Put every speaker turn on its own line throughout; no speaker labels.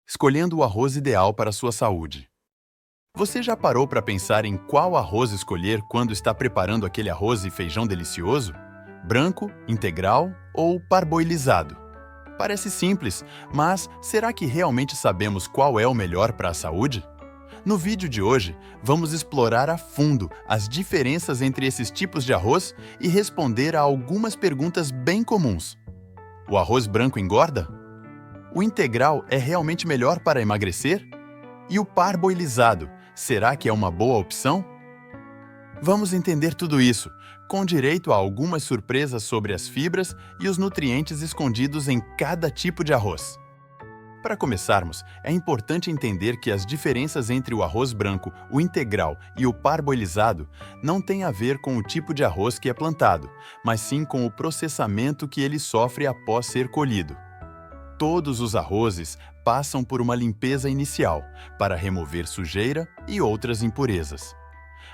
escolhendo o arroz ideal para a sua saúde. Você já parou para pensar em qual arroz escolher quando está preparando aquele arroz e feijão delicioso? Branco, integral ou parboilizado? Parece simples, mas será que realmente sabemos qual é o melhor para a saúde? No vídeo de hoje, vamos explorar a fundo as diferenças entre esses tipos de arroz e responder a algumas perguntas bem comuns. O arroz branco engorda? O integral é realmente melhor para emagrecer? E o parboilizado, será que é uma boa opção? Vamos entender tudo isso, com direito a algumas surpresas sobre as fibras e os nutrientes escondidos em cada tipo de arroz. Para começarmos, é importante entender que as diferenças entre o arroz branco, o integral e o parboilizado não têm a ver com o tipo de arroz que é plantado, mas sim com o processamento que ele sofre após ser colhido. Todos os arrozes passam por uma limpeza inicial, para remover sujeira e outras impurezas.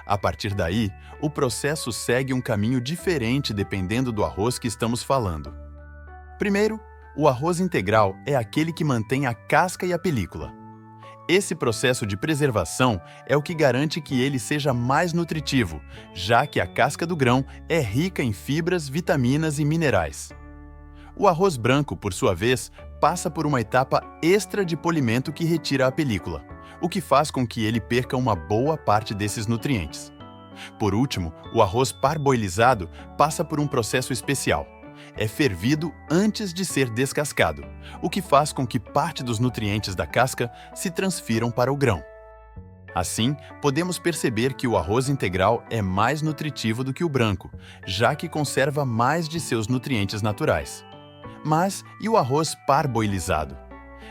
A partir daí, o processo segue um caminho diferente dependendo do arroz que estamos falando. Primeiro, o arroz integral é aquele que mantém a casca e a película. Esse processo de preservação é o que garante que ele seja mais nutritivo, já que a casca do grão é rica em fibras, vitaminas e minerais. O arroz branco, por sua vez, passa por uma etapa extra de polimento que retira a película, o que faz com que ele perca uma boa parte desses nutrientes. Por último, o arroz parboilizado passa por um processo especial. É fervido antes de ser descascado, o que faz com que parte dos nutrientes da casca se transfiram para o grão. Assim, podemos perceber que o arroz integral é mais nutritivo do que o branco, já que conserva mais de seus nutrientes naturais. Mas e o arroz parboilizado?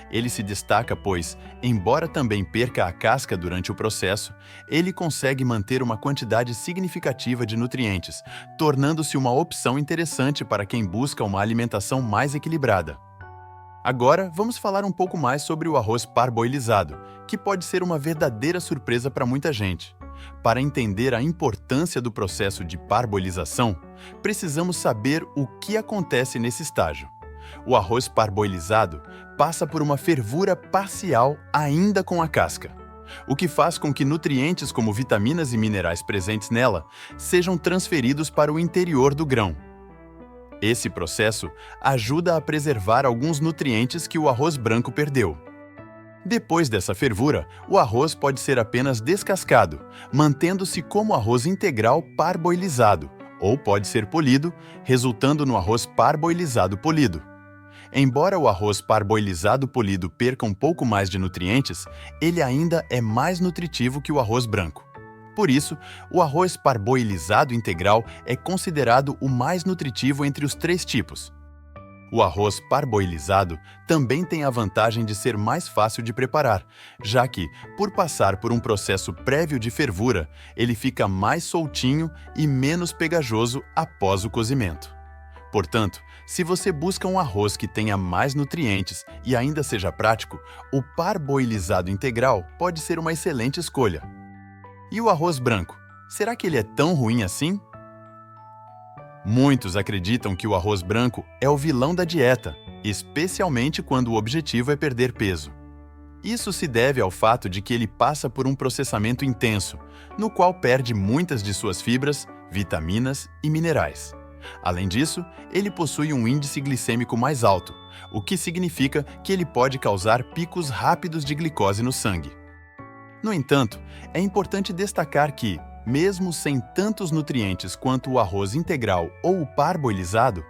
Ele se destaca pois, embora também perca a casca durante o processo, ele consegue manter uma quantidade significativa de nutrientes, tornando-se uma opção interessante para quem busca uma alimentação mais equilibrada. Agora, vamos falar um pouco mais sobre o arroz parboilizado, que pode ser uma verdadeira surpresa para muita gente. Para entender a importância do processo de parboilização, precisamos saber o que acontece nesse estágio. O arroz parboilizado passa por uma fervura parcial ainda com a casca, o que faz com que nutrientes como vitaminas e minerais presentes nela sejam transferidos para o interior do grão. Esse processo ajuda a preservar alguns nutrientes que o arroz branco perdeu. Depois dessa fervura, o arroz pode ser apenas descascado, mantendo-se como arroz integral parboilizado, ou pode ser polido, resultando no arroz parboilizado polido. Embora o arroz parboilizado polido perca um pouco mais de nutrientes, ele ainda é mais nutritivo que o arroz branco. Por isso, o arroz parboilizado integral é considerado o mais nutritivo entre os três tipos. O arroz parboilizado também tem a vantagem de ser mais fácil de preparar, já que, por passar por um processo prévio de fervura, ele fica mais soltinho e menos pegajoso após o cozimento. Portanto, se você busca um arroz que tenha mais nutrientes e ainda seja prático, o parboilizado integral pode ser uma excelente escolha. E o arroz branco? Será que ele é tão ruim assim? Muitos acreditam que o arroz branco é o vilão da dieta, especialmente quando o objetivo é perder peso. Isso se deve ao fato de que ele passa por um processamento intenso, no qual perde muitas de suas fibras, vitaminas e minerais. Além disso, ele possui um índice glicêmico mais alto, o que significa que ele pode causar picos rápidos de glicose no sangue. No entanto, é importante destacar que, mesmo sem tantos nutrientes quanto o arroz integral ou o parboilizado,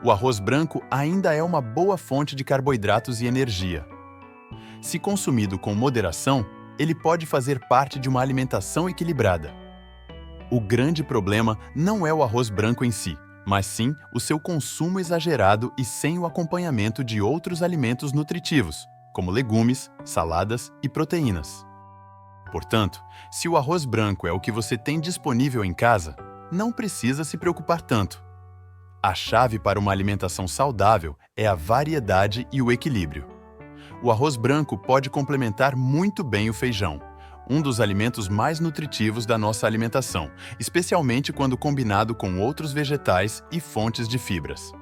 o arroz branco ainda é uma boa fonte de carboidratos e energia. Se consumido com moderação, ele pode fazer parte de uma alimentação equilibrada. O grande problema não é o arroz branco em si, mas sim o seu consumo exagerado e sem o acompanhamento de outros alimentos nutritivos, como legumes, saladas e proteínas. Portanto, se o arroz branco é o que você tem disponível em casa, não precisa se preocupar tanto. A chave para uma alimentação saudável é a variedade e o equilíbrio. O arroz branco pode complementar muito bem o feijão, um dos alimentos mais nutritivos da nossa alimentação, especialmente quando combinado com outros vegetais e fontes de fibras.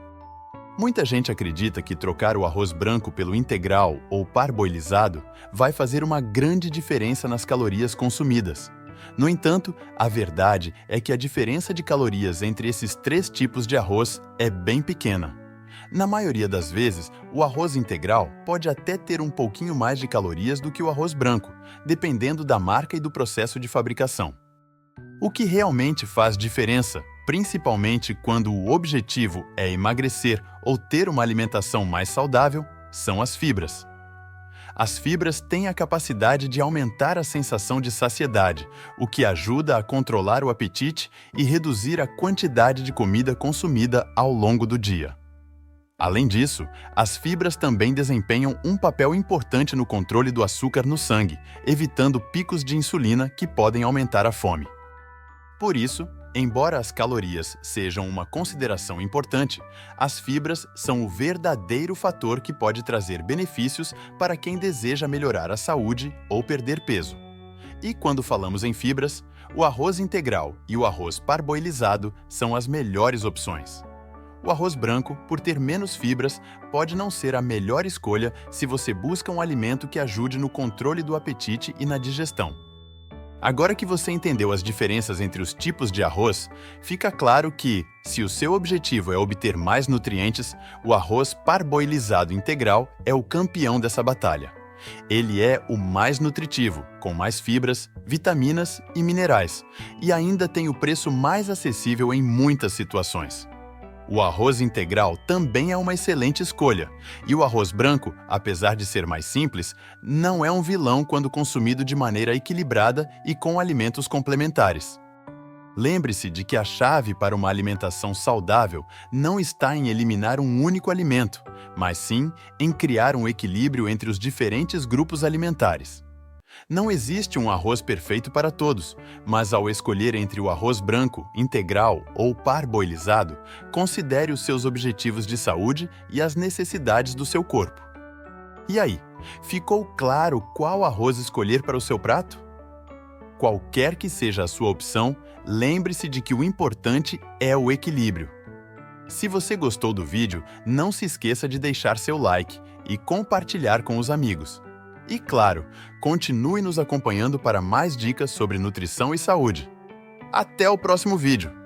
Muita gente acredita que trocar o arroz branco pelo integral ou parboilizado vai fazer uma grande diferença nas calorias consumidas. No entanto, a verdade é que a diferença de calorias entre esses três tipos de arroz é bem pequena. Na maioria das vezes, o arroz integral pode até ter um pouquinho mais de calorias do que o arroz branco, dependendo da marca e do processo de fabricação. O que realmente faz diferença, principalmente quando o objetivo é emagrecer ou ter uma alimentação mais saudável, são as fibras. As fibras têm a capacidade de aumentar a sensação de saciedade, o que ajuda a controlar o apetite e reduzir a quantidade de comida consumida ao longo do dia. Além disso, as fibras também desempenham um papel importante no controle do açúcar no sangue, evitando picos de insulina que podem aumentar a fome. Por isso, embora as calorias sejam uma consideração importante, as fibras são o verdadeiro fator que pode trazer benefícios para quem deseja melhorar a saúde ou perder peso. E quando falamos em fibras, o arroz integral e o arroz parboilizado são as melhores opções. O arroz branco, por ter menos fibras, pode não ser a melhor escolha se você busca um alimento que ajude no controle do apetite e na digestão. Agora que você entendeu as diferenças entre os tipos de arroz, fica claro que, se o seu objetivo é obter mais nutrientes, o arroz parboilizado integral é o campeão dessa batalha. Ele é o mais nutritivo, com mais fibras, vitaminas e minerais, e ainda tem o preço mais acessível em muitas situações. O arroz integral também é uma excelente escolha, e o arroz branco, apesar de ser mais simples, não é um vilão quando consumido de maneira equilibrada e com alimentos complementares. Lembre-se de que a chave para uma alimentação saudável não está em eliminar um único alimento, mas sim em criar um equilíbrio entre os diferentes grupos alimentares. Não existe um arroz perfeito para todos, mas ao escolher entre o arroz branco, integral ou parboilizado, considere os seus objetivos de saúde e as necessidades do seu corpo. E aí, ficou claro qual arroz escolher para o seu prato? Qualquer que seja a sua opção, lembre-se de que o importante é o equilíbrio. Se você gostou do vídeo, não se esqueça de deixar seu like e compartilhar com os amigos. E claro, continue nos acompanhando para mais dicas sobre nutrição e saúde. Até o próximo vídeo!